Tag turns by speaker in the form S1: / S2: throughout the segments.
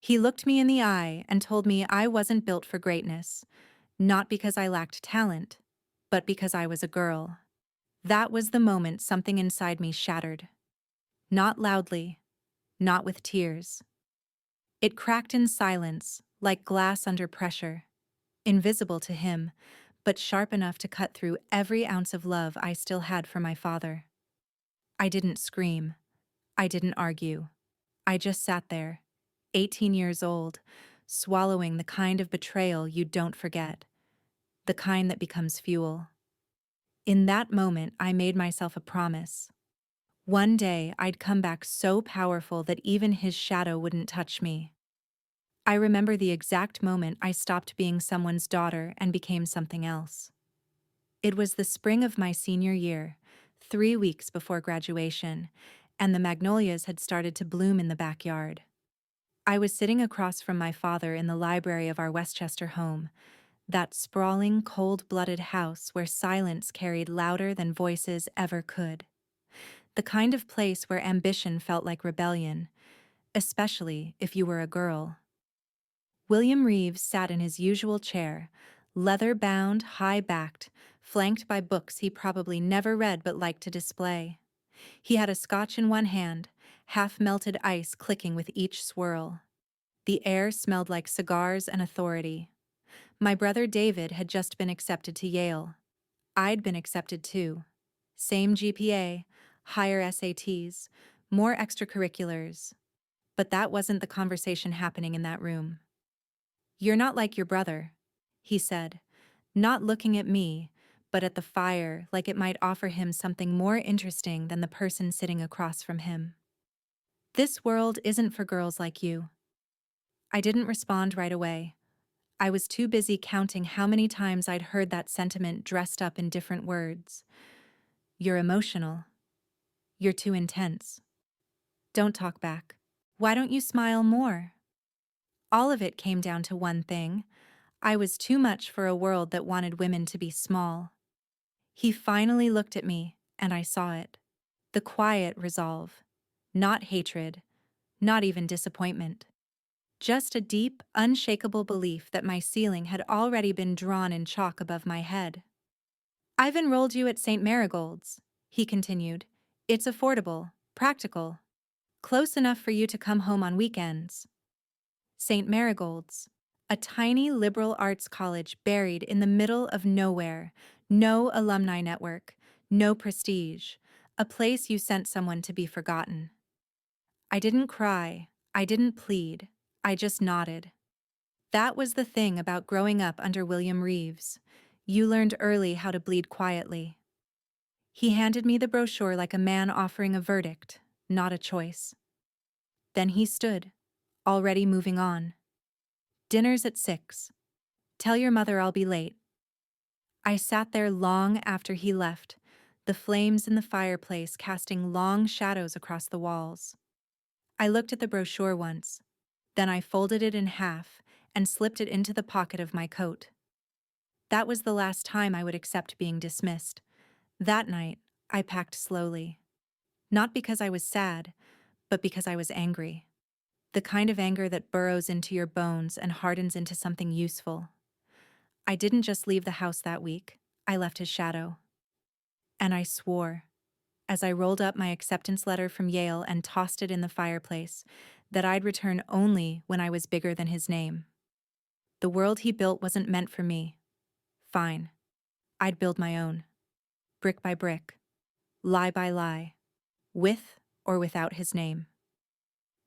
S1: He looked me in the eye and told me I wasn't built for greatness, not because I lacked talent, but because I was a girl. That was the moment something inside me shattered. Not loudly, not with tears. It cracked in silence, like glass under pressure, invisible to him, but sharp enough to cut through every ounce of love I still had for my father. I didn't scream. I didn't argue. I just sat there, 18 years old, swallowing the kind of betrayal you don't forget, the kind that becomes fuel. In that moment, I made myself a promise. One day, I'd come back so powerful that even his shadow wouldn't touch me. I remember the exact moment I stopped being someone's daughter and became something else. It was the spring of my senior year, 3 weeks before graduation, and the magnolias had started to bloom in the backyard. I was sitting across from my father in the library of our Westchester home, that sprawling, cold-blooded house where silence carried louder than voices ever could. The kind of place where ambition felt like rebellion, especially if you were a girl. William Reeves sat in his usual chair, leather-bound, high-backed, flanked by books he probably never read but liked to display. He had a scotch in one hand, half-melted ice clicking with each swirl. The air smelled like cigars and authority. My brother David had just been accepted to Yale. I'd been accepted too. Same GPA, higher SATs, more extracurriculars. But that wasn't the conversation happening in that room. "You're not like your brother," he said, not looking at me, but at the fire like it might offer him something more interesting than the person sitting across from him. "This world isn't for girls like you." I didn't respond right away. I was too busy counting how many times I'd heard that sentiment dressed up in different words. "You're emotional. You're too intense. Don't talk back. Why don't you smile more?" All of it came down to one thing. I was too much for a world that wanted women to be small. He finally looked at me, and I saw it. The quiet resolve. Not hatred, not even disappointment. Just a deep, unshakable belief that my ceiling had already been drawn in chalk above my head. "I've enrolled you at St. Marigold's," he continued. "It's affordable, practical, close enough for you to come home on weekends." St. Marigold's, a tiny liberal arts college buried in the middle of nowhere, no alumni network, no prestige, a place you sent someone to be forgotten. I didn't cry, I didn't plead, I just nodded. That was the thing about growing up under William Reeves. You learned early how to bleed quietly. He handed me the brochure like a man offering a verdict, not a choice. Then he stood, already moving on. "Dinner's at 6. Tell your mother I'll be late." I sat there long after he left, the flames in the fireplace casting long shadows across the walls. I looked at the brochure once, then I folded it in half and slipped it into the pocket of my coat. That was the last time I would accept being dismissed. That night, I packed slowly. Not because I was sad, but because I was angry. The kind of anger that burrows into your bones and hardens into something useful. I didn't just leave the house that week, I left his shadow. And I swore, as I rolled up my acceptance letter from Yale and tossed it in the fireplace, that I'd return only when I was bigger than his name. The world he built wasn't meant for me. Fine. I'd build my own. Brick by brick. Lie by lie. With or without his name.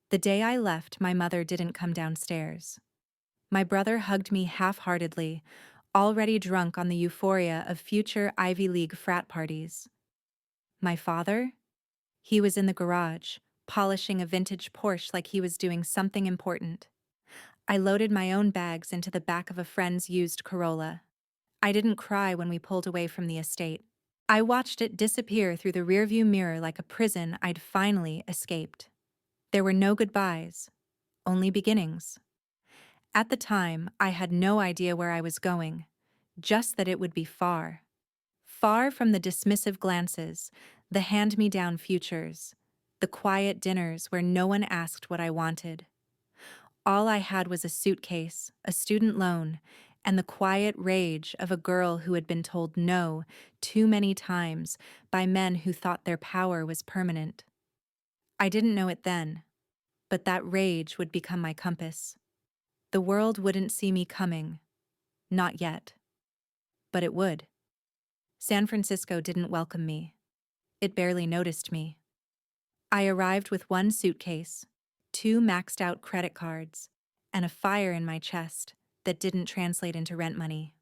S1: The day I left, my mother didn't come downstairs. My brother hugged me half-heartedly, already drunk on the euphoria of future Ivy League frat parties. My father? He was in the garage, polishing a vintage Porsche like he was doing something important. I loaded my own bags into the back of a friend's used Corolla. I didn't cry when we pulled away from the estate. I watched it disappear through the rearview mirror like a prison I'd finally escaped. There were no goodbyes, only beginnings. At the time, I had no idea where I was going, just that it would be far. Far from the dismissive glances, the hand-me-down futures, the quiet dinners where no one asked what I wanted. All I had was a suitcase, a student loan, and the quiet rage of a girl who had been told no too many times by men who thought their power was permanent. I didn't know it then, but that rage would become my compass. The world wouldn't see me coming. Not yet. But it would. San Francisco didn't welcome me. It barely noticed me. I arrived with one suitcase, two maxed out credit cards, and a fire in my chest that didn't translate into rent money.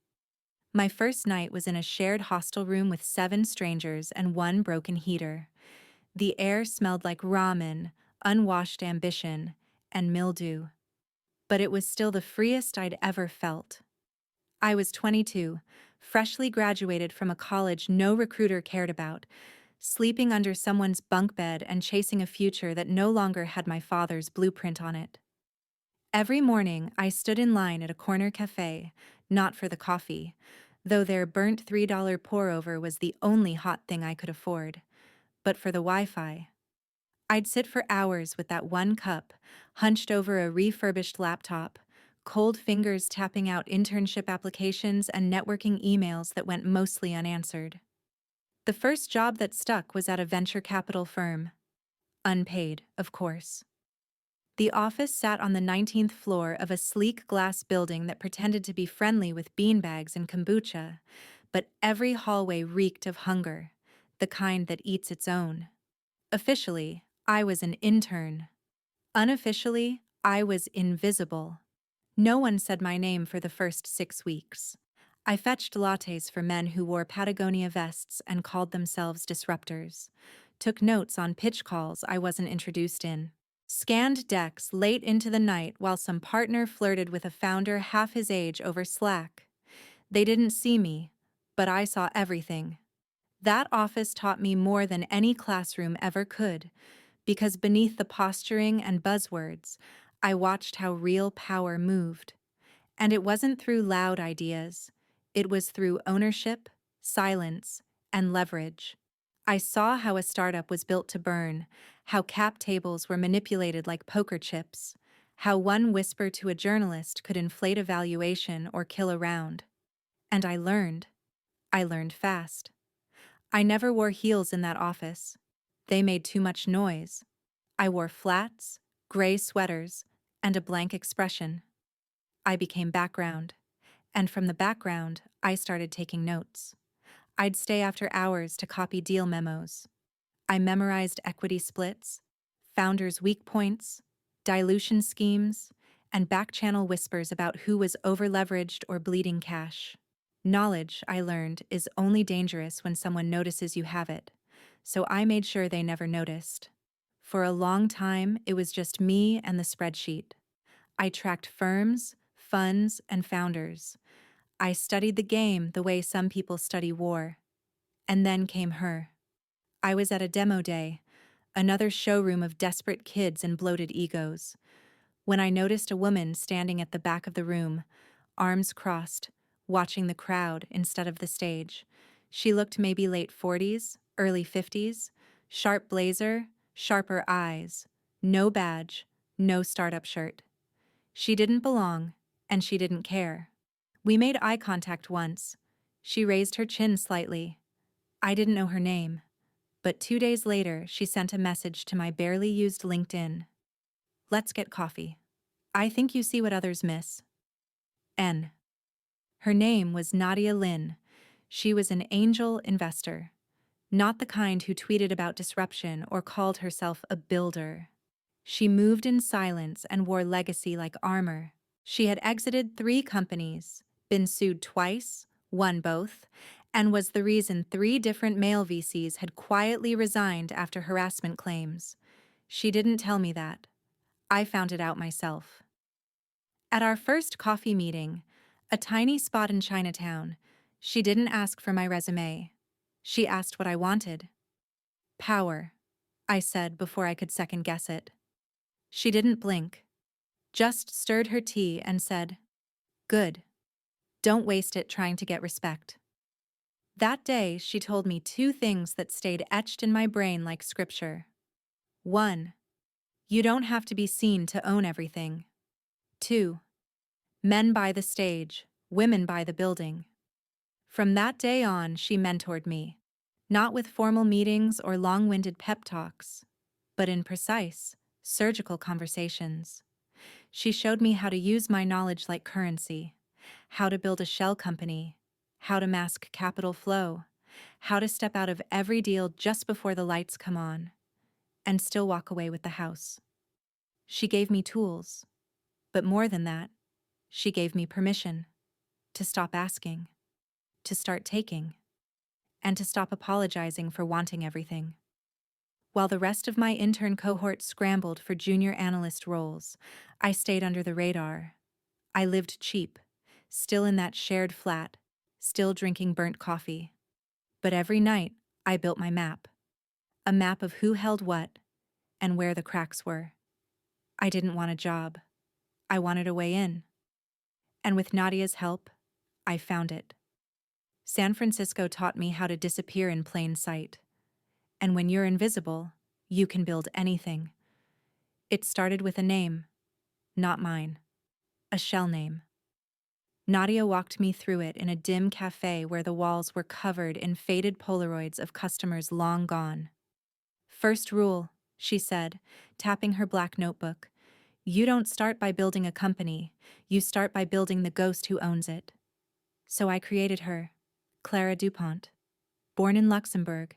S1: My first night was in a shared hostel room with 7 strangers and one broken heater. The air smelled like ramen, unwashed ambition, and mildew. But it was still the freest I'd ever felt. I was 22, freshly graduated from a college no recruiter cared about, sleeping under someone's bunk bed and chasing a future that no longer had my father's blueprint on it. Every morning, I stood in line at a corner cafe, not for the coffee, though their burnt $3 pour-over was the only hot thing I could afford, but for the Wi-Fi. I'd sit for hours with that one cup, hunched over a refurbished laptop, cold fingers tapping out internship applications and networking emails that went mostly unanswered. The first job that stuck was at a venture capital firm. Unpaid, of course. The office sat on the 19th floor of a sleek glass building that pretended to be friendly with beanbags and kombucha, but every hallway reeked of hunger, the kind that eats its own. Officially, I was an intern. Unofficially, I was invisible. No one said my name for the first 6 weeks. I fetched lattes for men who wore Patagonia vests and called themselves disruptors, took notes on pitch calls I wasn't introduced in, scanned decks late into the night while some partner flirted with a founder half his age over Slack. They didn't see me, but I saw everything. That office taught me more than any classroom ever could, because beneath the posturing and buzzwords, I watched how real power moved. And it wasn't through loud ideas. It was through ownership, silence, and leverage. I saw how a startup was built to burn, how cap tables were manipulated like poker chips, how one whisper to a journalist could inflate a valuation or kill a round. And I learned. I learned fast. I never wore heels in that office. They made too much noise. I wore flats, gray sweaters, and a blank expression. I became background. And from the background, I started taking notes. I'd stay after hours to copy deal memos. I memorized equity splits, founders' weak points, dilution schemes, and back-channel whispers about who was over-leveraged or bleeding cash. Knowledge, I learned, is only dangerous when someone notices you have it, so I made sure they never noticed. For a long time, it was just me and the spreadsheet. I tracked firms, funds, and founders. I studied the game the way some people study war. And then came her. I was at a demo day, another showroom of desperate kids and bloated egos, when I noticed a woman standing at the back of the room, arms crossed, watching the crowd instead of the stage. She looked maybe late 40s, early 50s, sharp blazer, sharper eyes, no badge, no startup shirt. She didn't belong, and she didn't care. We made eye contact once. She raised her chin slightly. I didn't know her name, but 2 days later she sent a message to my barely used LinkedIn. Let's get coffee. I think you see what others miss. N. Her name was Nadia Lynn. She was an angel investor, not the kind who tweeted about disruption or called herself a builder. She moved in silence and wore legacy like armor. She had exited 3 companies, been sued twice, won both, and was the reason 3 different male VCs had quietly resigned after harassment claims. She didn't tell me that. I found it out myself. At our first coffee meeting, a tiny spot in Chinatown, she didn't ask for my resume. She asked what I wanted. Power, I said before I could second guess it. She didn't blink, just stirred her tea and said, "Good. Don't waste it trying to get respect." That day, she told me 2 things that stayed etched in my brain like scripture. 1. You don't have to be seen to own everything. 2. Men buy the stage, women buy the building. From that day on, she mentored me, not with formal meetings or long-winded pep talks, but in precise, surgical conversations. She showed me how to use my knowledge like currency, how to build a shell company, how to mask capital flow, how to step out of every deal just before the lights come on, and still walk away with the house. She gave me tools, but more than that, she gave me permission to stop asking, to start taking, and to stop apologizing for wanting everything. While the rest of my intern cohort scrambled for junior analyst roles, I stayed under the radar. I lived cheap, still in that shared flat, still drinking burnt coffee. But every night, I built my map. A map of who held what and where the cracks were. I didn't want a job. I wanted a way in. And with Nadia's help, I found it. San Francisco taught me how to disappear in plain sight. And when you're invisible, you can build anything. It started with a name, not mine. A shell name. Nadia walked me through it in a dim cafe where the walls were covered in faded Polaroids of customers long gone. First rule, she said, tapping her black notebook. You don't start by building a company, you start by building the ghost who owns it. So I created her, Clara DuPont. Born in Luxembourg,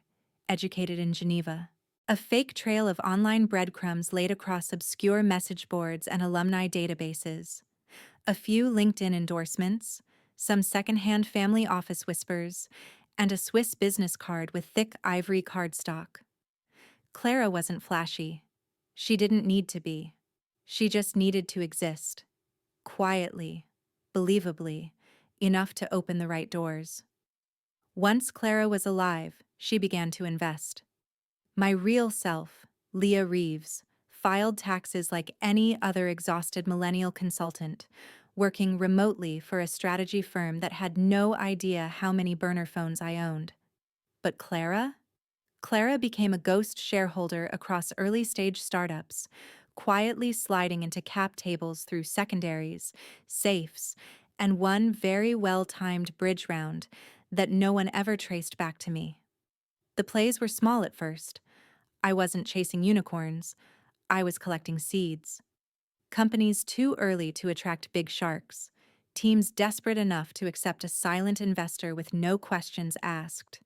S1: educated in Geneva. A fake trail of online breadcrumbs laid across obscure message boards and alumni databases. A few LinkedIn endorsements, some secondhand family office whispers, and a Swiss business card with thick ivory cardstock. Clara wasn't flashy. She didn't need to be. She just needed to exist. Quietly, believably, enough to open the right doors. Once Clara was alive, she began to invest. My real self, Leah Reeves, filed taxes like any other exhausted millennial consultant, working remotely for a strategy firm that had no idea how many burner phones I owned. But Clara? Clara became a ghost shareholder across early-stage startups, quietly sliding into cap tables through secondaries, safes, and one very well-timed bridge round that no one ever traced back to me. The plays were small at first. I wasn't chasing unicorns. I was collecting seeds. Companies too early to attract big sharks. Teams desperate enough to accept a silent investor with no questions asked.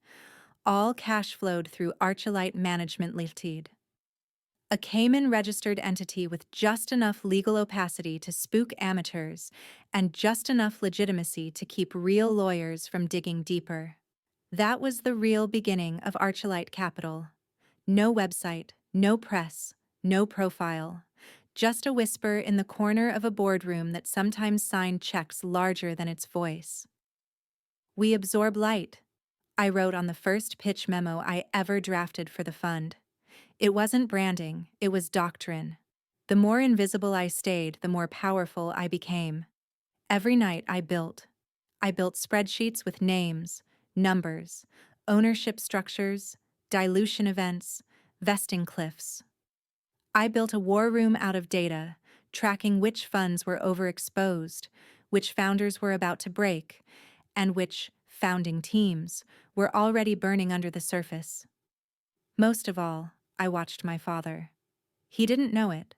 S1: All cash flowed through Archilite Management Limited, a Cayman-registered entity with just enough legal opacity to spook amateurs and just enough legitimacy to keep real lawyers from digging deeper. That was the real beginning of Archilite Capital. No website, no press, no profile. Just a whisper in the corner of a boardroom that sometimes signed checks larger than its voice. We absorb light, I wrote on the first pitch memo I ever drafted for the fund. It wasn't branding, it was doctrine. The more invisible I stayed, the more powerful I became. Every night I built. I built spreadsheets with names, numbers, ownership structures, dilution events, vesting cliffs. I built a war room out of data, tracking which funds were overexposed, which founders were about to break, and which founding teams were already burning under the surface. Most of all, I watched my father. He didn't know it,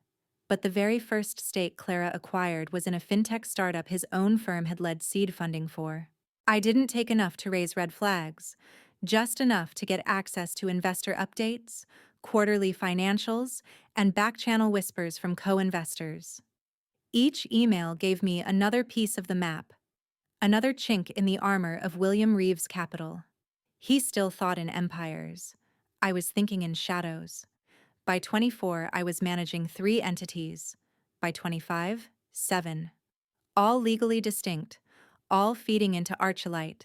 S1: but the very first stake Clara acquired was in a fintech startup his own firm had led seed funding for. I didn't take enough to raise red flags, just enough to get access to investor updates, quarterly financials, and back-channel whispers from co-investors. Each email gave me another piece of the map, another chink in the armor of William Reeves' capital. He still thought in empires. I was thinking in shadows. By 24, I was managing 3 entities. By 25, 7. All legally distinct, all feeding into Archilite.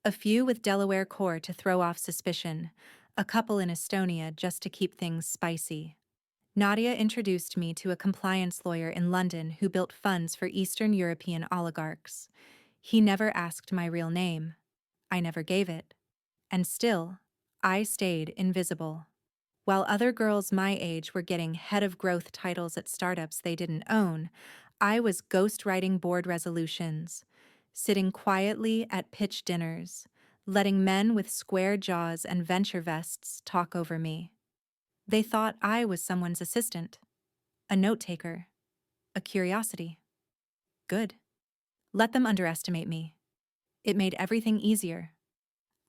S1: A few with Delaware core to throw off suspicion, a couple in Estonia just to keep things spicy. Nadia introduced me to a compliance lawyer in London who built funds for Eastern European oligarchs. He never asked my real name. I never gave it. And still, I stayed invisible. While other girls my age were getting head of growth titles at startups they didn't own, I was ghostwriting board resolutions, sitting quietly at pitch dinners, letting men with square jaws and venture vests talk over me. They thought I was someone's assistant, a note taker, a curiosity. Good. Let them underestimate me. It made everything easier.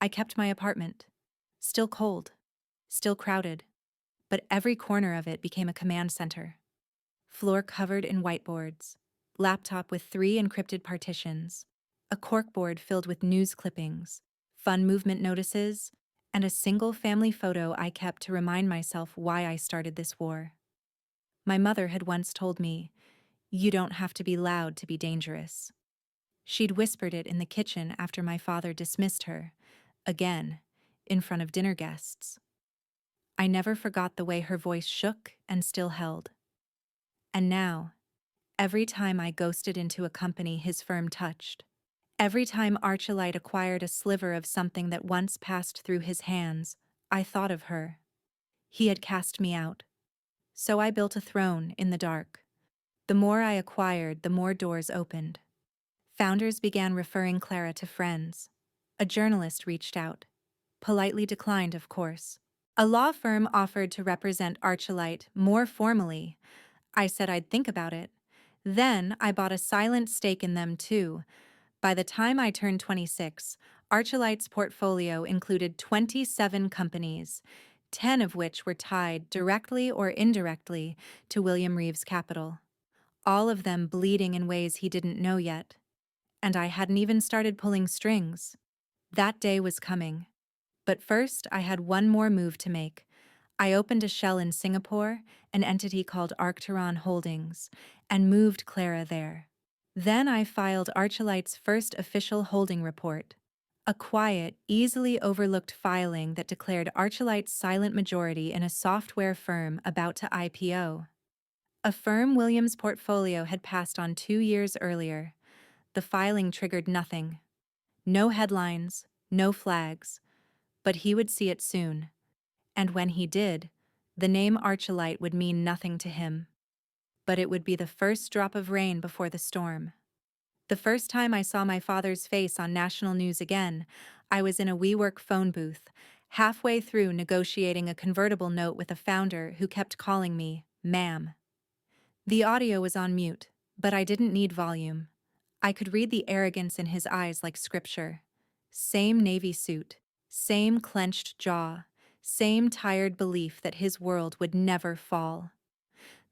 S1: I kept my apartment. Still cold, still crowded, but every corner of it became a command center. Floor covered in whiteboards, laptop with 3 encrypted partitions, a corkboard filled with news clippings, fun movement notices, and a single family photo I kept to remind myself why I started this war. My mother had once told me, "You don't have to be loud to be dangerous." She'd whispered it in the kitchen after my father dismissed her, again, in front of dinner guests. I never forgot the way her voice shook and still held. And now, every time I ghosted into a company his firm touched, every time Archulite acquired a sliver of something that once passed through his hands, I thought of her. He had cast me out. So I built a throne in the dark. The more I acquired, the more doors opened. Founders began referring Clara to friends. A journalist reached out. Politely declined, of course. A law firm offered to represent Archulite more formally. I said I'd think about it. Then I bought a silent stake in them too. By the time I turned 26, Archulite's portfolio included 27 companies, 10 of which were tied directly or indirectly to William Reeves' capital. All of them bleeding in ways he didn't know yet. And I hadn't even started pulling strings. That day was coming. But first, I had one more move to make. I opened a shell in Singapore, an entity called Arcturon Holdings, and moved Clara there. Then I filed Archulite's first official holding report, a quiet, easily overlooked filing that declared Archulite's silent majority in a software firm about to IPO. A firm Williams' portfolio had passed on 2 years earlier. The filing triggered nothing. No headlines, no flags. But he would see it soon. And when he did, the name Archulite would mean nothing to him. But it would be the first drop of rain before the storm. The first time I saw my father's face on national news again, I was in a WeWork phone booth, halfway through negotiating a convertible note with a founder who kept calling me, ma'am. The audio was on mute, but I didn't need volume. I could read the arrogance in his eyes like scripture. Same navy suit, same clenched jaw, same tired belief that his world would never fall.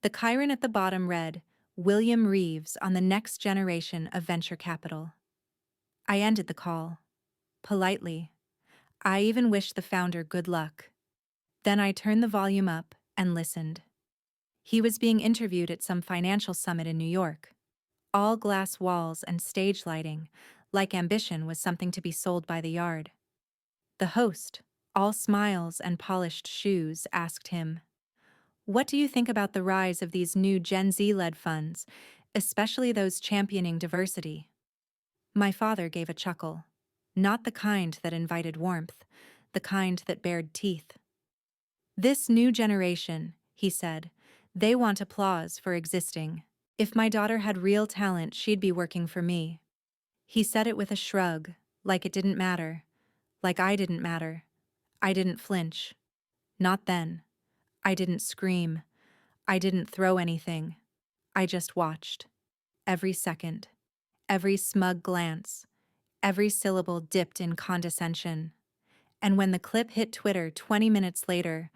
S1: The chyron at the bottom read, William Reeves on the next generation of venture capital. I ended the call. Politely. I even wished the founder good luck. Then I turned the volume up and listened. He was being interviewed at some financial summit in New York. All glass walls and stage lighting, like ambition was something to be sold by the yard. The host, all smiles and polished shoes, asked him, "What do you think about the rise of these new Gen Z-led funds, especially those championing diversity?" My father gave a chuckle. Not the kind that invited warmth, the kind that bared teeth. "This new generation," he said, "they want applause for existing. If my daughter had real talent, she'd be working for me." He said it with a shrug, like it didn't matter, like I didn't matter. I didn't flinch. Not then. I didn't scream. I didn't throw anything. I just watched. Every second. Every smug glance. Every syllable dipped in condescension. And when the clip hit Twitter 20 minutes later,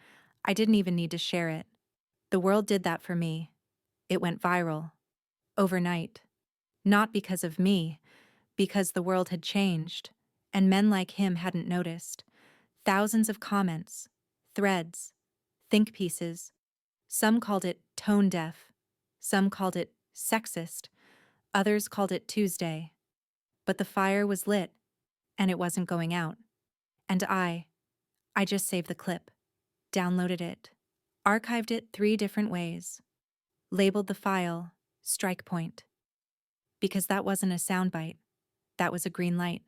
S1: I didn't even need to share it. The world did that for me. It went viral. Overnight. Not because of me, because the world had changed, and men like him hadn't noticed. Thousands of comments, threads, think pieces. Some called it tone deaf. Some called it sexist. Others called it Tuesday. But the fire was lit, and it wasn't going out. And I just saved the clip, downloaded it, archived it 3 different ways, labeled the file strike point. Because that wasn't a soundbite, that was a green light.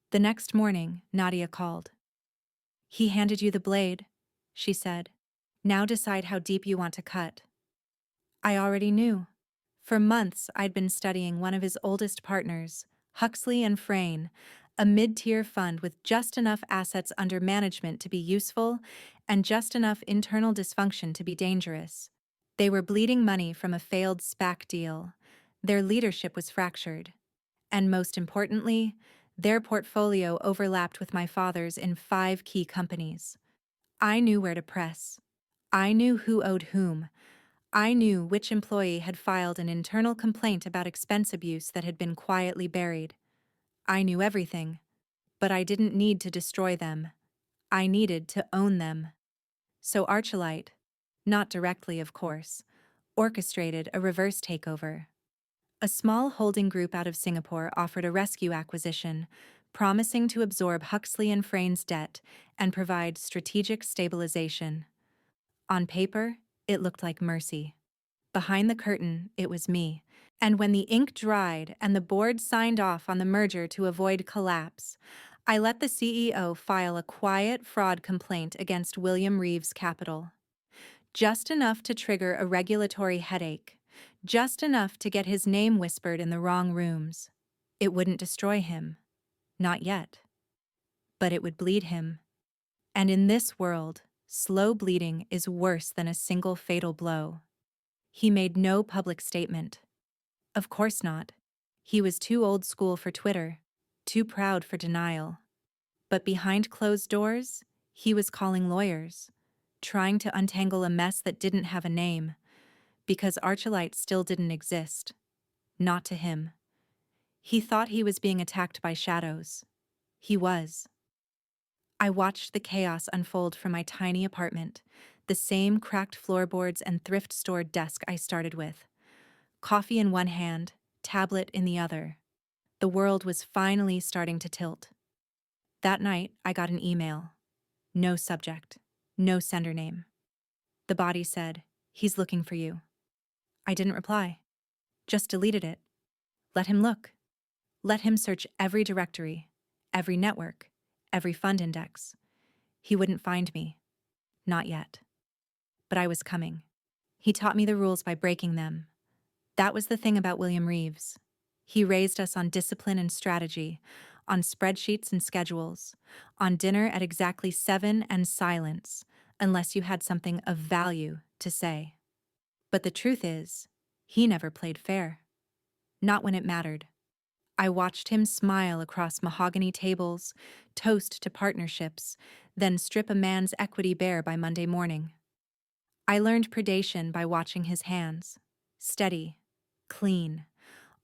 S1: The next morning, Nadia called. "He handed you the blade," she said. "Now decide how deep you want to cut." I already knew. For months, I'd been studying one of his oldest partners, Huxley and Frayne, a mid-tier fund with just enough assets under management to be useful and just enough internal dysfunction to be dangerous. They were bleeding money from a failed SPAC deal. Their leadership was fractured. And most importantly, their portfolio overlapped with my father's in 5 key companies. I knew where to press. I knew who owed whom. I knew which employee had filed an internal complaint about expense abuse that had been quietly buried. I knew everything, but I didn't need to destroy them. I needed to own them. So Archulite, not directly of course, orchestrated a reverse takeover. A small holding group out of Singapore offered a rescue acquisition, promising to absorb Huxley and Frayne's debt and provide strategic stabilization. On paper, it looked like mercy. Behind the curtain, it was me. And when the ink dried and the board signed off on the merger to avoid collapse, I let the CEO file a quiet fraud complaint against William Reeves Capital. Just enough to trigger a regulatory headache. Just enough to get his name whispered in the wrong rooms. It wouldn't destroy him. Not yet. But it would bleed him. And in this world, slow bleeding is worse than a single fatal blow. He made no public statement. Of course not. He was too old school for Twitter, too proud for denial. But behind closed doors, he was calling lawyers, trying to untangle a mess that didn't have a name, because Archulite still didn't exist. Not to him. He thought he was being attacked by shadows. He was. I watched the chaos unfold from my tiny apartment, the same cracked floorboards and thrift store desk I started with. Coffee in one hand, tablet in the other. The world was finally starting to tilt. That night, I got an email. No subject. No sender name. The body said, "He's looking for you." I didn't reply. Just deleted it. Let him look. Let him search every directory, every network, every fund index. He wouldn't find me. Not yet. But I was coming. He taught me the rules by breaking them. That was the thing about William Reeves. He raised us on discipline and strategy, on spreadsheets and schedules, on dinner at exactly 7 and silence, unless you had something of value to say. But the truth is, he never played fair. Not when it mattered. I watched him smile across mahogany tables, toast to partnerships, then strip a man's equity bare by Monday morning. I learned predation by watching his hands. Steady, clean,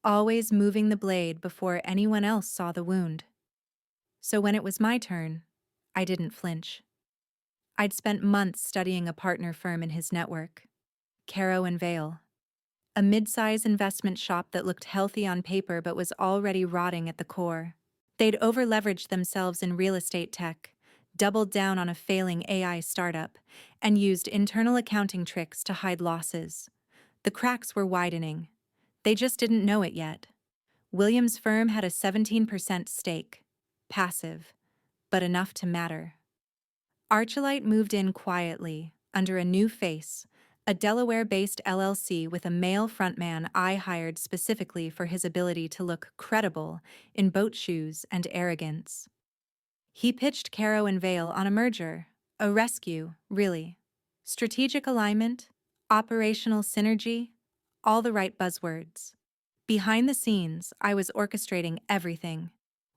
S1: always moving the blade before anyone else saw the wound. So when it was my turn, I didn't flinch. I'd spent months studying a partner firm in his network, Caro and Vale, a mid-size investment shop that looked healthy on paper but was already rotting at the core. They'd over-leveraged themselves in real estate tech, doubled down on a failing AI startup, and used internal accounting tricks to hide losses. The cracks were widening. They just didn't know it yet. William's firm had a 17% stake. Passive, but enough to matter. Archulite moved in quietly, under a new face, a Delaware-based LLC with a male frontman I hired specifically for his ability to look credible in boat shoes and arrogance. He pitched Caro and Vale on a merger, a rescue, really. Strategic alignment, operational synergy, all the right buzzwords. Behind the scenes, I was orchestrating everything.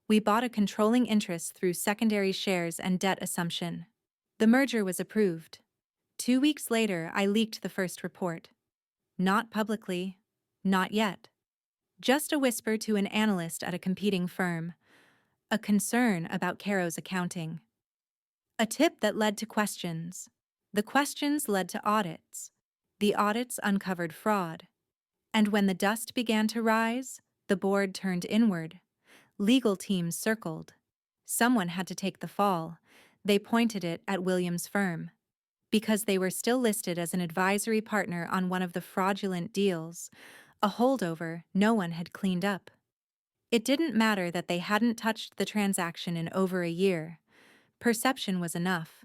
S1: We bought a controlling interest through secondary shares and debt assumption. The merger was approved. 2 weeks later, I leaked the first report. Not publicly, not yet. Just a whisper to an analyst at a competing firm. A concern about Caro's accounting. A tip that led to questions. The questions led to audits. The audits uncovered fraud. And when the dust began to rise, the board turned inward. Legal teams circled. Someone had to take the fall. They pointed it at William's firm. Because they were still listed as an advisory partner on one of the fraudulent deals, a holdover no one had cleaned up. It didn't matter that they hadn't touched the transaction in over a year. Perception was enough.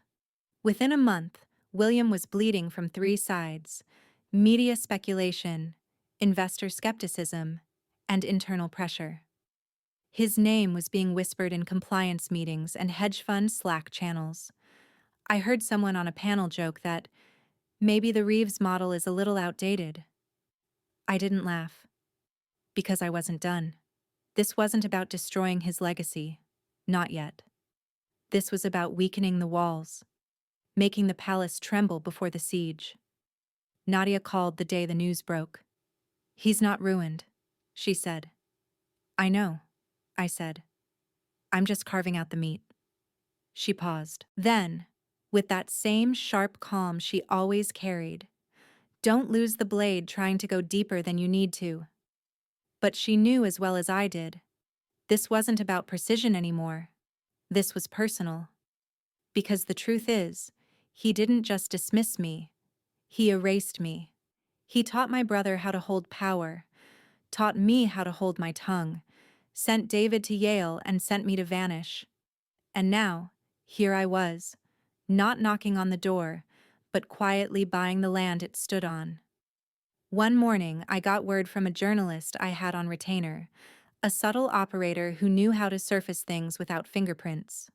S1: Within a month, William was bleeding from 3 sides: media speculation, investor skepticism, and internal pressure. His name was being whispered in compliance meetings and hedge fund Slack channels. I heard someone on a panel joke that maybe the Reeves model is a little outdated. I didn't laugh, because I wasn't done. This wasn't about destroying his legacy. Not yet. This was about weakening the walls, making the palace tremble before the siege. Nadia called the day the news broke. "He's not ruined," she said. "I know," I said. "I'm just carving out the meat." She paused. Then, with that same sharp calm she always carried, "Don't lose the blade trying to go deeper than you need to." But she knew as well as I did. This wasn't about precision anymore. This was personal. Because the truth is, he didn't just dismiss me. He erased me. He taught my brother how to hold power, taught me how to hold my tongue, sent David to Yale and sent me to vanish. And now, here I was, not knocking on the door, but quietly buying the land it stood on. One morning, I got word from a journalist I had on retainer, a subtle operator who knew how to surface things without fingerprints.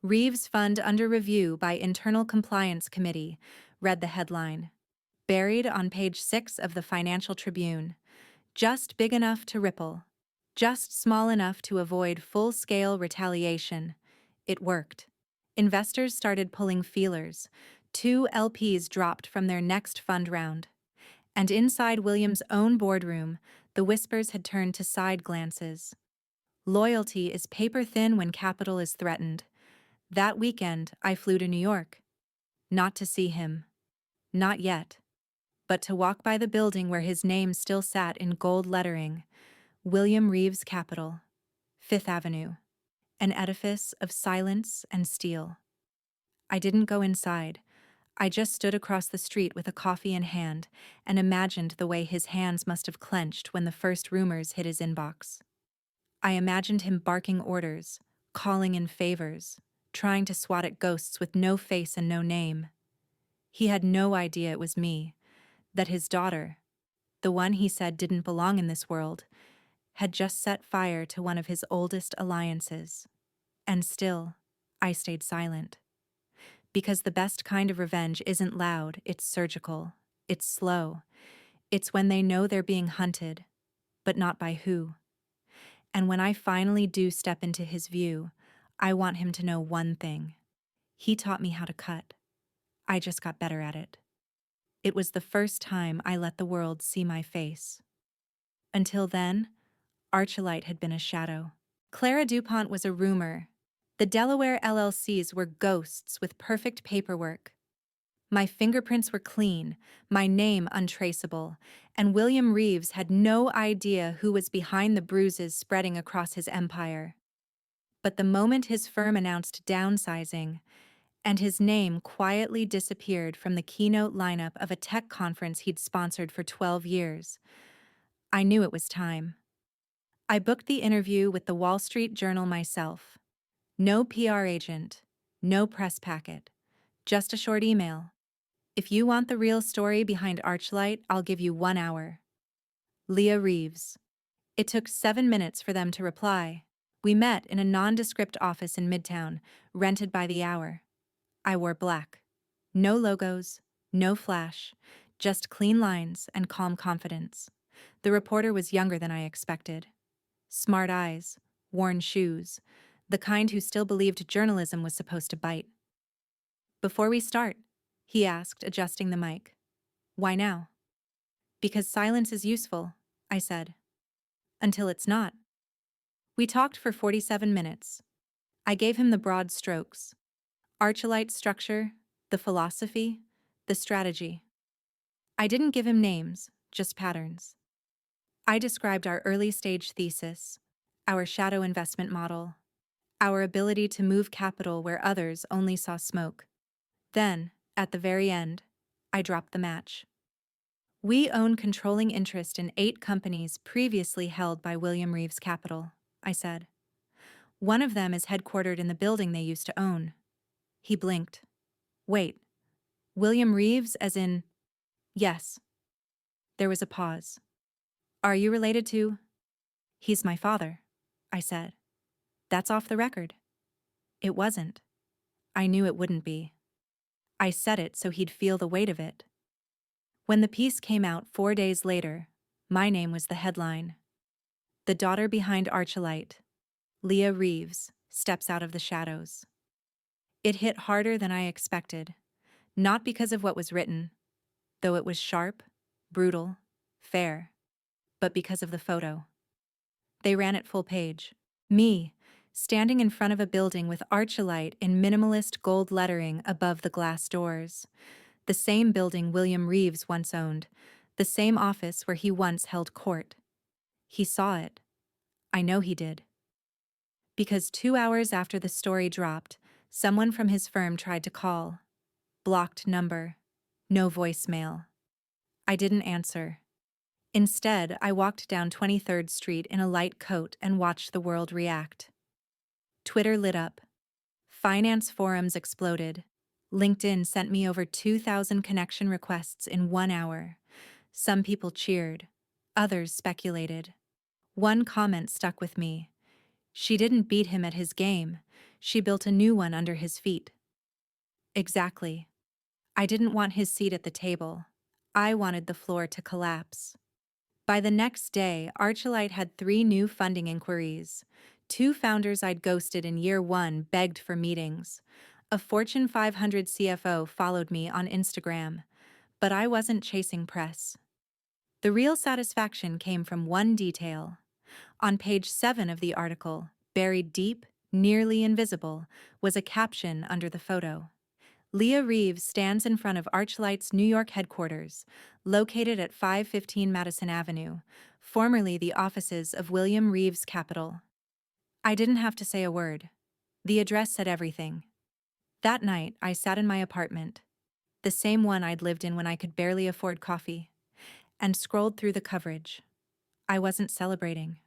S1: "Reeves Fund under review by Internal Compliance Committee," read the headline. Buried on page 6 of the Financial Tribune. Just big enough to ripple. Just small enough to avoid full-scale retaliation. It worked. Investors started pulling feelers. 2 LPs dropped from their next fund round. And inside William's own boardroom, the whispers had turned to side glances. Loyalty is paper thin when capital is threatened. That weekend, I flew to New York. Not to see him. Not yet. But to walk by the building where his name still sat in gold lettering, William Reeves Capital, Fifth Avenue, an edifice of silence and steel. I didn't go inside. I just stood across the street with a coffee in hand and imagined the way his hands must have clenched when the first rumors hit his inbox. I imagined him barking orders, calling in favors, trying to swat at ghosts with no face and no name. He had no idea it was me, that his daughter, the one he said didn't belong in this world, had just set fire to one of his oldest alliances. And still, I stayed silent. Because the best kind of revenge isn't loud, it's surgical, it's slow. It's when they know they're being hunted, but not by who. And when I finally do step into his view, I want him to know one thing. He taught me how to cut. I just got better at it. It was the first time I let the world see my face. Until then, Archulite had been a shadow. Clara DuPont was a rumor. The Delaware LLCs were ghosts with perfect paperwork. My fingerprints were clean, my name untraceable, and William Reeves had no idea who was behind the bruises spreading across his empire. But the moment his firm announced downsizing, and his name quietly disappeared from the keynote lineup of a tech conference he'd sponsored for 12 years, I knew it was time. I booked the interview with the Wall Street Journal myself. No PR agent, no press packet, just a short email. "If you want the real story behind Archlight, I'll give you 1 hour. Leah Reeves." It took 7 minutes for them to reply. We met in a nondescript office in Midtown, rented by the hour. I wore black. No logos, no flash, just clean lines and calm confidence. The reporter was younger than I expected. Smart eyes, worn shoes, the kind who still believed journalism was supposed to bite. "Before we start," he asked, adjusting the mic. "Why now?" "Because silence is useful," I said. "Until it's not." We talked for 47 minutes. I gave him the broad strokes. Archulite's structure, the philosophy, the strategy. I didn't give him names, just patterns. I described our early-stage thesis, our shadow investment model, our ability to move capital where others only saw smoke. Then, at the very end, I dropped the match. "We own controlling interest in 8 companies previously held by William Reeves Capital," I said. "One of them is headquartered in the building they used to own." He blinked. "Wait, William Reeves as in—" "Yes." There was a pause. Are you related to? He's my father, I said. That's off the record. It wasn't. I knew it wouldn't be. I said it so he'd feel the weight of it. When the piece came out 4 days later, my name was the headline. The daughter behind Archulite, Leah Reeves, steps out of the shadows. It hit harder than I expected, not because of what was written, though it was sharp, brutal, fair, but because of the photo. They ran it full page. Me, standing in front of a building with Archulite in minimalist gold lettering above the glass doors. The same building William Reeves once owned, the same office where he once held court. He saw it. I know he did. Because 2 hours after the story dropped, someone from his firm tried to call. Blocked number. No voicemail. I didn't answer. Instead, I walked down 23rd Street in a light coat and watched the world react. Twitter lit up. Finance forums exploded. LinkedIn sent me over 2,000 connection requests in 1 hour. Some people cheered. Others speculated. One comment stuck with me. She didn't beat him at his game. She built a new one under his feet. Exactly. I didn't want his seat at the table. I wanted the floor to collapse. By the next day, Archulite had 3 new funding inquiries. 2 founders I'd ghosted in year 1 begged for meetings. A Fortune 500 CFO followed me on Instagram. But I wasn't chasing press. The real satisfaction came from one detail. On page 7 of the article, buried deep, nearly invisible, was a caption under the photo. Leah Reeves stands in front of Archulite's New York headquarters, located at 515 Madison Avenue, formerly the offices of William Reeves Capital. I didn't have to say a word. The address said everything. That night, I sat in my apartment, the same one I'd lived in when I could barely afford coffee, and scrolled through the coverage. I wasn't celebrating.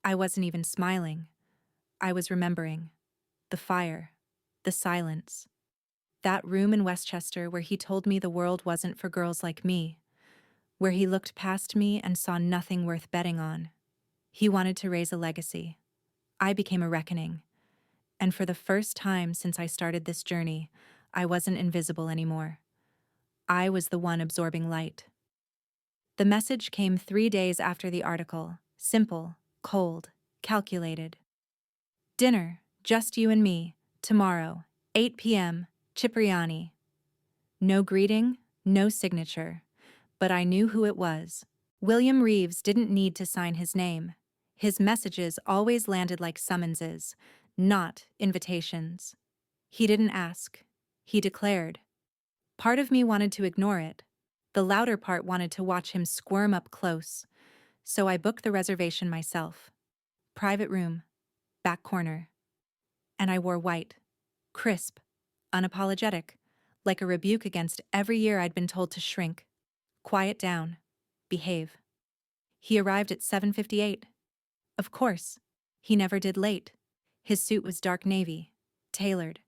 S1: I wasn't even smiling. I was remembering. The fire. The silence. That room in Westchester where he told me the world wasn't for girls like me. Where he looked past me and saw nothing worth betting on. He wanted to raise a legacy. I became a reckoning. And for the first time since I started this journey, I wasn't invisible anymore. I was the one absorbing light. The message came 3 days after the article. Simple, cold, calculated. Dinner, just you and me, tomorrow, 8 p.m., Cipriani. No greeting, no signature. But I knew who it was. William Reeves didn't need to sign his name. His messages always landed like summonses, not invitations. He didn't ask. He declared. Part of me wanted to ignore it. The louder part wanted to watch him squirm up close. So I booked the reservation myself. Private room, back corner. And I wore white. Crisp. Unapologetic. Like a rebuke against every year I'd been told to shrink. Quiet down. Behave. He arrived at 7:58. Of course. He never did late. His suit was dark navy. Tailored.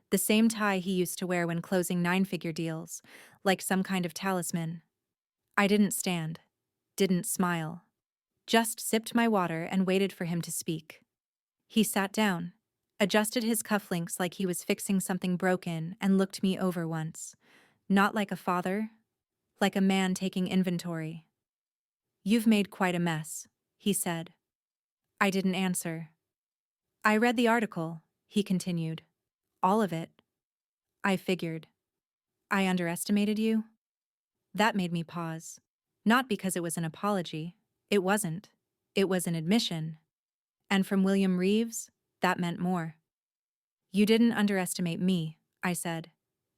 S1: The same tie he used to wear when closing 9-figure deals, like some kind of talisman. I didn't stand. Didn't smile. Just sipped my water and waited for him to speak. He sat down, adjusted his cufflinks like he was fixing something broken, and looked me over once. Not like a father, like a man taking inventory. You've made quite a mess, he said. I didn't answer. I read the article, he continued. All of it. I figured. I underestimated you? That made me pause. Not because it was an apology. It wasn't. It was an admission. And from William Reeves, that meant more. You didn't underestimate me, I said.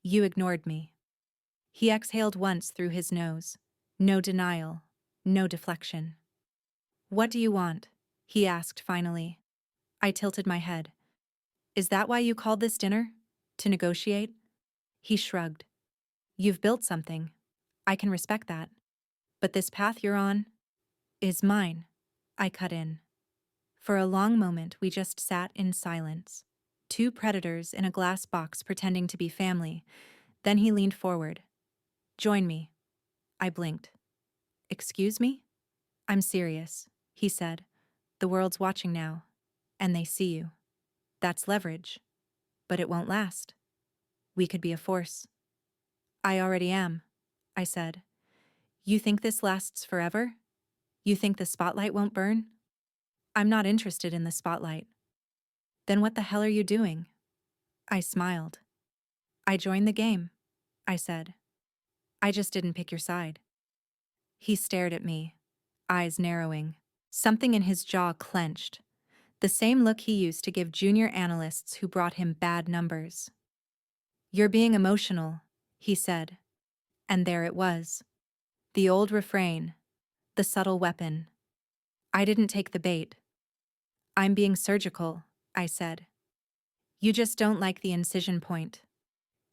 S1: You ignored me. He exhaled once through his nose. No denial. No deflection. What do you want? He asked finally. I tilted my head. Is that why you called this dinner? To negotiate? He shrugged. You've built something. I can respect that. But this path you're on is mine. I cut in. For a long moment, we just sat in silence. 2 predators in a glass box pretending to be family. Then he leaned forward. Join me. I blinked. Excuse me? I'm serious, he said. The world's watching now. And they see you. That's leverage. But it won't last. We could be a force. I already am, I said. You think this lasts forever? You think the spotlight won't burn? I'm not interested in the spotlight. Then what the hell are you doing? I smiled. I joined the game, I said. I just didn't pick your side. He stared at me, eyes narrowing. Something in his jaw clenched. The same look he used to give junior analysts who brought him bad numbers. You're being emotional, he said. And there it was. The old refrain. The subtle weapon. I didn't take the bait. I'm being surgical, I said. You just don't like the incision point.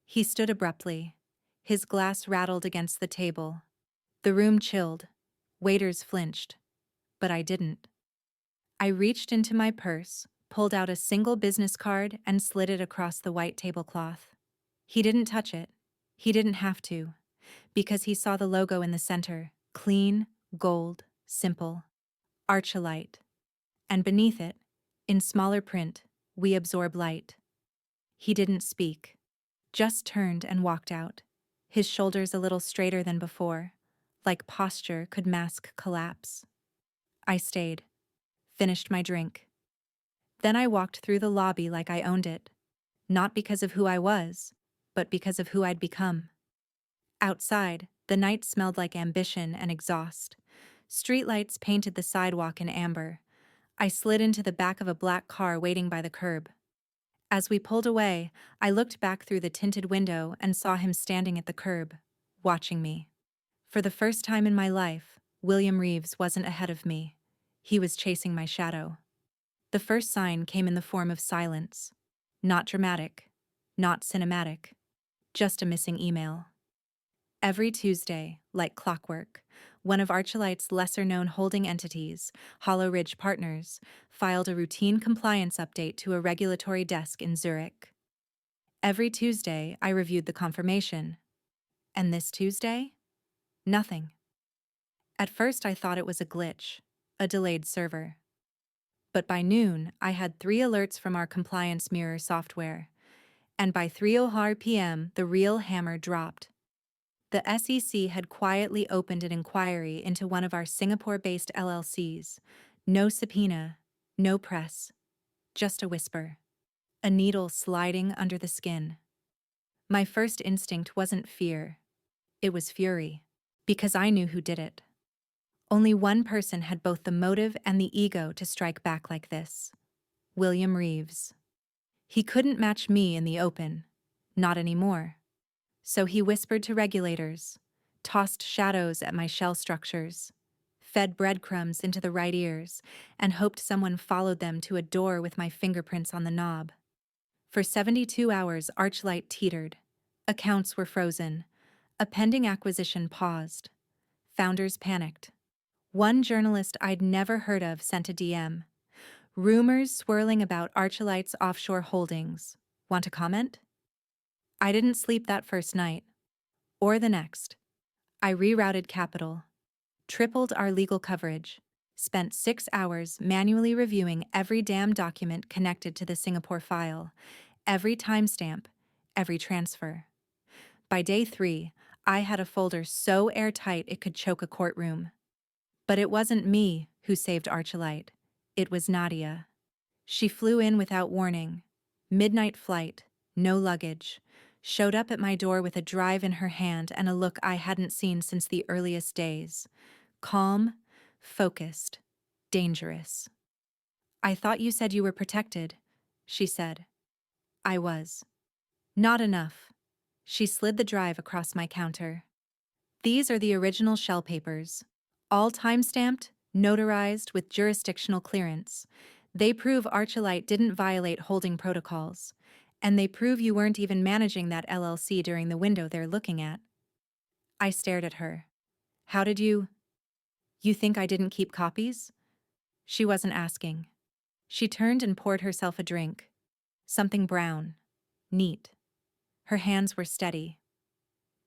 S1: He stood abruptly. His glass rattled against the table. The room chilled. Waiters flinched. But I didn't. I reached into my purse, pulled out a single business card, and slid it across the white tablecloth. He didn't touch it. He didn't have to, because he saw the logo in the center, clean, gold, simple. Archilite. And beneath it, in smaller print, we absorb light. He didn't speak, just turned and walked out, his shoulders a little straighter than before, like posture could mask collapse. I stayed, finished my drink. Then I walked through the lobby like I owned it, not because of who I was, but because of who I'd become. Outside, the night smelled like ambition and exhaust. Streetlights painted the sidewalk in amber. I slid into the back of a black car waiting by the curb. As we pulled away, I looked back through the tinted window and saw him standing at the curb, watching me. For the first time in my life, William Reeves wasn't ahead of me. He was chasing my shadow. The first sign came in the form of silence. Not dramatic, not cinematic, just a missing email. Every Tuesday, like clockwork, one of Archilite's lesser-known holding entities, Hollow Ridge Partners, filed a routine compliance update to a regulatory desk in Zurich. Every Tuesday, I reviewed the confirmation. And this Tuesday? Nothing. At first, I thought it was a glitch, a delayed server. But by noon, I had 3 alerts from our compliance mirror software. And by 3:00 p.m., the real hammer dropped. The SEC had quietly opened an inquiry into one of our Singapore-based LLCs. No subpoena, no press, just a whisper. A needle sliding under the skin. My first instinct wasn't fear. It was fury. Because I knew who did it. Only one person had both the motive and the ego to strike back like this. William Reeves. He couldn't match me in the open. Not anymore. So he whispered to regulators, tossed shadows at my shell structures, fed breadcrumbs into the right ears, and hoped someone followed them to a door with my fingerprints on the knob. For 72 hours, Archlight teetered. Accounts were frozen. A pending acquisition paused. Founders panicked. One journalist I'd never heard of sent a DM. Rumors swirling about Archilite's offshore holdings. Want to comment? I didn't sleep that first night. Or the next. I rerouted capital. Tripled our legal coverage. Spent 6 hours manually reviewing every damn document connected to the Singapore file. Every timestamp. Every transfer. By day 3, I had a folder so airtight it could choke a courtroom. But it wasn't me who saved Archilite. It was Nadia. She flew in without warning. Midnight flight, no luggage. Showed up at my door with a drive in her hand and a look I hadn't seen since the earliest days. Calm, focused, dangerous. I thought you said you were protected, she said. I was. Not enough. She slid the drive across my counter. These are the original shell papers. All time-stamped, notarized with jurisdictional clearance. They prove Archilite didn't violate holding protocols. And they prove you weren't even managing that LLC during the window they're looking at. I stared at her. How did you think I didn't keep copies? She wasn't asking. She turned and poured herself a drink. Something brown. Neat. Her hands were steady.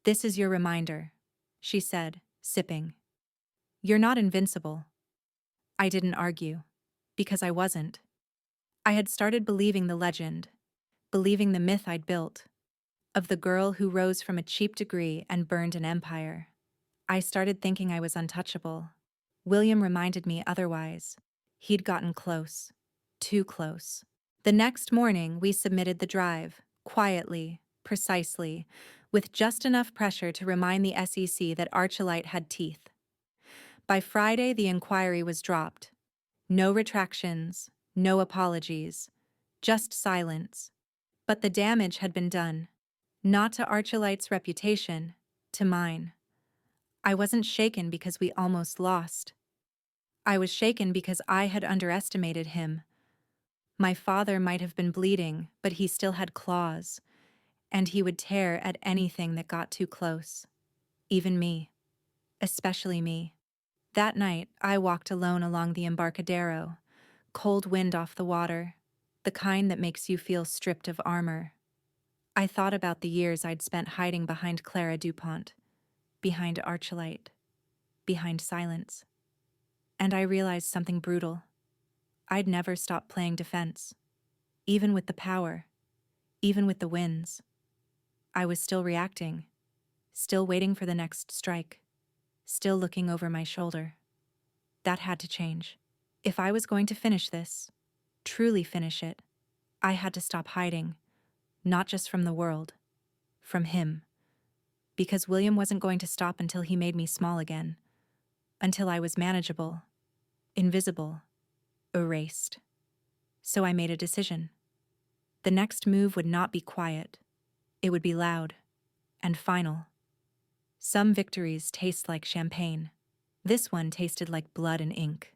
S1: This is your reminder, she said, sipping. You're not invincible. I didn't argue. Because I wasn't. I had started believing the legend, believing the myth I'd built, of the girl who rose from a cheap degree and burned an empire. I started thinking I was untouchable. William reminded me otherwise. He'd gotten close. Too close. The next morning, we submitted the drive, quietly, precisely, with just enough pressure to remind the SEC that Archulite had teeth. By Friday, the inquiry was dropped. No retractions, no apologies, just silence. But the damage had been done. Not to Archulite's reputation, to mine. I wasn't shaken because we almost lost. I was shaken because I had underestimated him. My father might have been bleeding, but he still had claws, and he would tear at anything that got too close. Even me. Especially me. That night, I walked alone along the Embarcadero, cold wind off the water, the kind that makes you feel stripped of armor. I thought about the years I'd spent hiding behind Clara DuPont, behind Archulite, behind silence. And I realized something brutal. I'd never stopped playing defense. Even with the power, even with the wins. I was still reacting, still waiting for the next strike, still looking over my shoulder. That had to change. If I was going to finish this, truly finish it, I had to stop hiding, not just from the world, from him. Because William wasn't going to stop until he made me small again, until I was manageable, invisible, erased. So I made a decision. The next move would not be quiet. It would be loud and final. Some victories taste like champagne. This one tasted like blood and ink.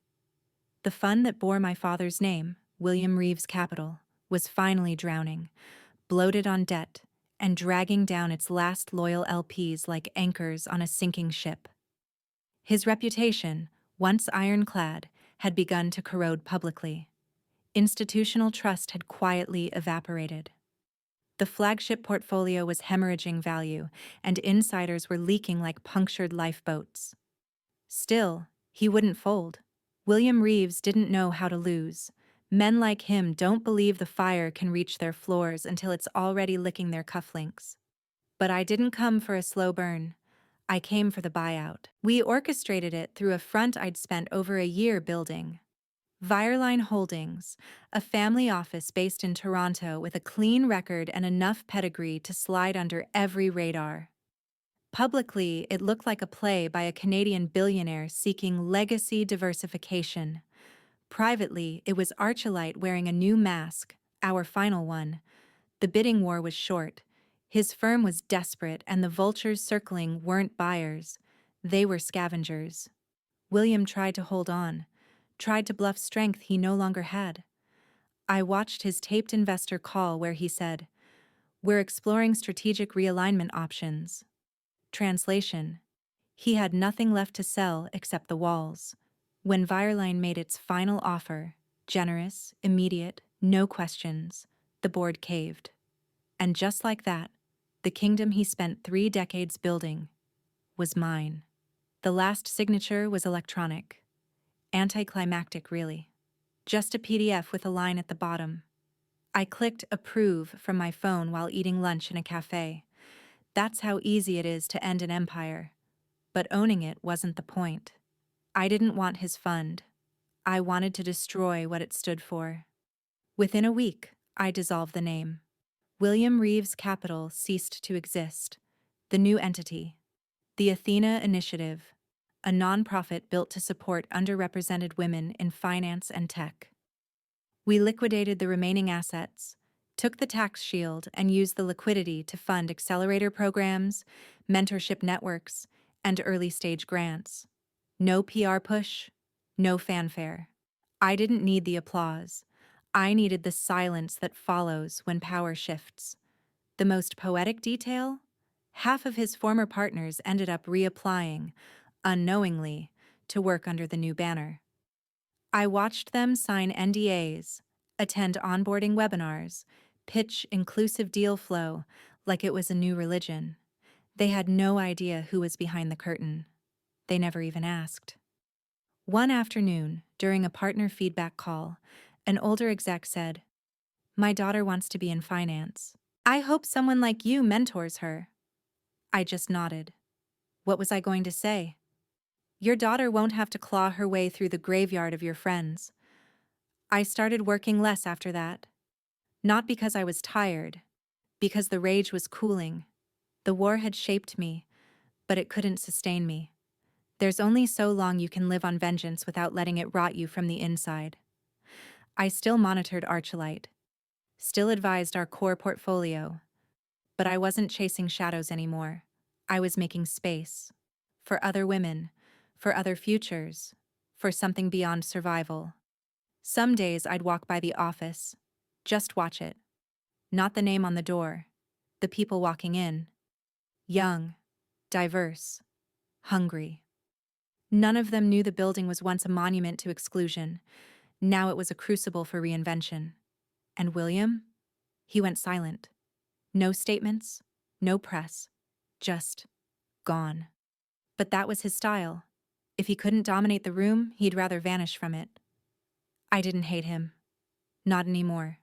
S1: The fund that bore my father's name, William Reeves Capital, was finally drowning, bloated on debt, and dragging down its last loyal LPs like anchors on a sinking ship. His reputation, once ironclad, had begun to corrode publicly. Institutional trust had quietly evaporated. The flagship portfolio was hemorrhaging value, and insiders were leaking like punctured lifeboats. Still, he wouldn't fold. William Reeves didn't know how to lose. Men like him don't believe the fire can reach their floors until it's already licking their cufflinks. But I didn't come for a slow burn. I came for the buyout. We orchestrated it through a front I'd spent over a year building. Wireline Holdings, a family office based in Toronto with a clean record and enough pedigree to slide under every radar. Publicly, it looked like a play by a Canadian billionaire seeking legacy diversification. Privately, it was Archulite wearing a new mask, our final one. The bidding war was short. His firm was desperate, and the vultures circling weren't buyers. They were scavengers. William tried to hold on, tried to bluff strength he no longer had. I watched his taped investor call where he said, "We're exploring strategic realignment options." Translation: he had nothing left to sell except the walls. When Wireline made its final offer, generous, immediate, no questions, the board caved. And just like that, the kingdom he spent 3 decades building was mine. The last signature was electronic. Anticlimactic, really. Just a PDF with a line at the bottom. I clicked approve from my phone while eating lunch in a cafe. That's how easy it is to end an empire. But owning it wasn't the point. I didn't want his fund. I wanted to destroy what it stood for. Within a week, I dissolved the name. William Reeves Capital ceased to exist. The new entity, the Athena Initiative, a nonprofit built to support underrepresented women in finance and tech. We liquidated the remaining assets, took the tax shield, and used the liquidity to fund accelerator programs, mentorship networks, and early-stage grants. No PR push, no fanfare. I didn't need the applause. I needed the silence that follows when power shifts. The most poetic detail? Half of his former partners ended up reapplying, unknowingly, to work under the new banner. I watched them sign NDAs, attend onboarding webinars, pitch inclusive deal flow like it was a new religion. They had no idea who was behind the curtain. They never even asked. One afternoon, During a partner feedback call, an older exec said, "My daughter wants to be in finance. I hope someone like you mentors her." I just nodded. What was I going to say? Your daughter won't have to claw her way through the graveyard of your friends. I started working less after that. Not because I was tired, because the rage was cooling. The war had shaped me, but it couldn't sustain me. There's only so long you can live on vengeance without letting it rot you from the inside. I still monitored Archulite, still advised our core portfolio, but I wasn't chasing shadows anymore. I was making space. For other women, for other futures, for something beyond survival. Some days I'd walk by the office, just watch it. Not the name on the door, the people walking in. Young, diverse, hungry. None of them knew the building was once a monument to exclusion. Now it was a crucible for reinvention. And William? He went silent. No statements, no press, just gone. But that was his style. If he couldn't dominate the room, he'd rather vanish from it. I didn't hate him. Not anymore.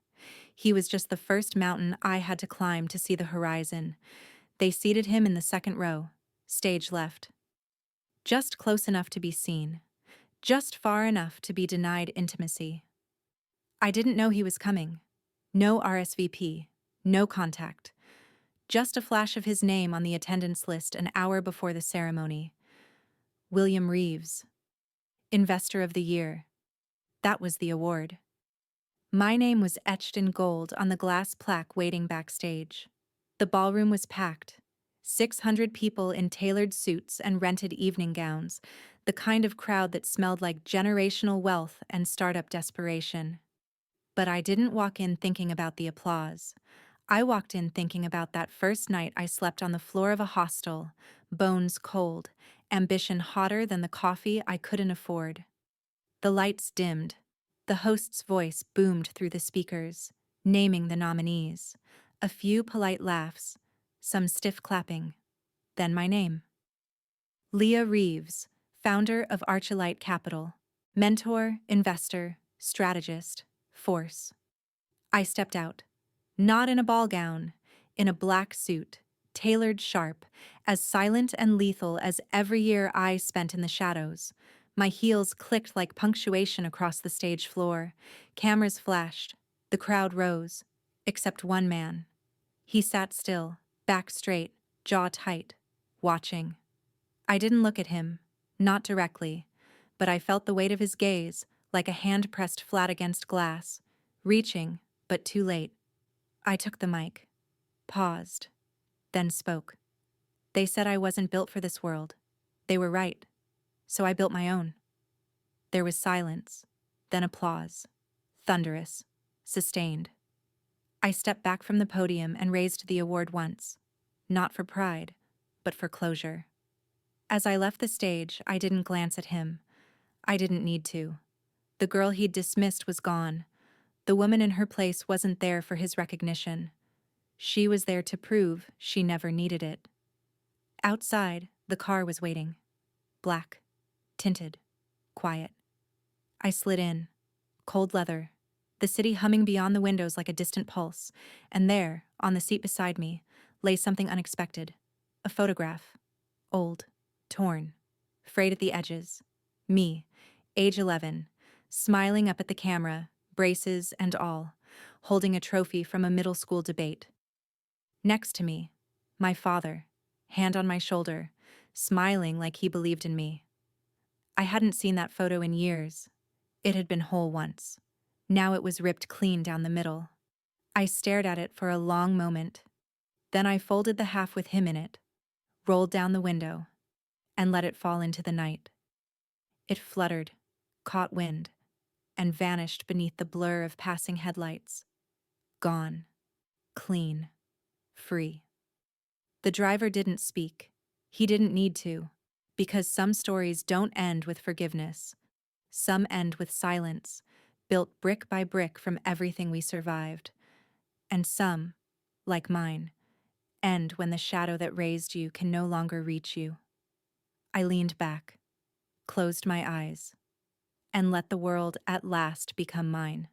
S1: He was just the first mountain I had to climb to see the horizon. They seated him in the second row, stage left. Just close enough to be seen. Just far enough to be denied intimacy. I didn't know he was coming. No RSVP. No contact. Just a flash of his name on the attendance list an hour before the ceremony. William Reeves. Investor of the Year. That was the award. My name was etched in gold on the glass plaque waiting backstage. The ballroom was packed. 600 people in tailored suits and rented evening gowns, the kind of crowd that smelled like generational wealth and startup desperation. But I didn't walk in thinking about the applause. I walked in thinking about that first night I slept on the floor of a hostel, bones cold, ambition hotter than the coffee I couldn't afford. The lights dimmed. The host's voice boomed through the speakers, naming the nominees. A few polite laughs, some stiff clapping, then my name. Leah Reeves, founder of Archulite Capital. Mentor, investor, strategist, force. I stepped out. Not in a ball gown, in a black suit, tailored sharp, as silent and lethal as every year I spent in the shadows. My heels clicked like punctuation across the stage floor. Cameras flashed. The crowd rose, except one man. He sat still, back straight, jaw tight, watching. I didn't look at him, not directly, but I felt the weight of his gaze, like a hand pressed flat against glass, reaching, but too late. I took the mic, paused, then spoke. They said I wasn't built for this world. They were right. So I built my own. There was silence, then applause. Thunderous, sustained. I stepped back from the podium and raised the award once. Not for pride, but for closure. As I left the stage, I didn't glance at him. I didn't need to. The girl he'd dismissed was gone. The woman in her place wasn't there for his recognition. She was there to prove she never needed it. Outside, the car was waiting. Black, tinted, quiet. I slid in. Cold leather. The city humming beyond the windows like a distant pulse. And there, on the seat beside me, lay something unexpected. A photograph. Old. Torn. Frayed at the edges. Me, age 11, smiling up at the camera, braces and all, holding a trophy from a middle school debate. Next to me, my father, hand on my shoulder, smiling like he believed in me. I hadn't seen that photo in years. It had been whole once. Now it was ripped clean down the middle. I stared at it for a long moment. Then I folded the half with him in it, rolled down the window, and let it fall into the night. It fluttered, caught wind, and vanished beneath the blur of passing headlights. Gone. Clean. Free. The driver didn't speak. He didn't need to, because some stories don't end with forgiveness. Some end with silence, built brick by brick from everything we survived. And some, like mine, end when the shadow that raised you can no longer reach you. I leaned back, closed my eyes. and let the world at last become mine.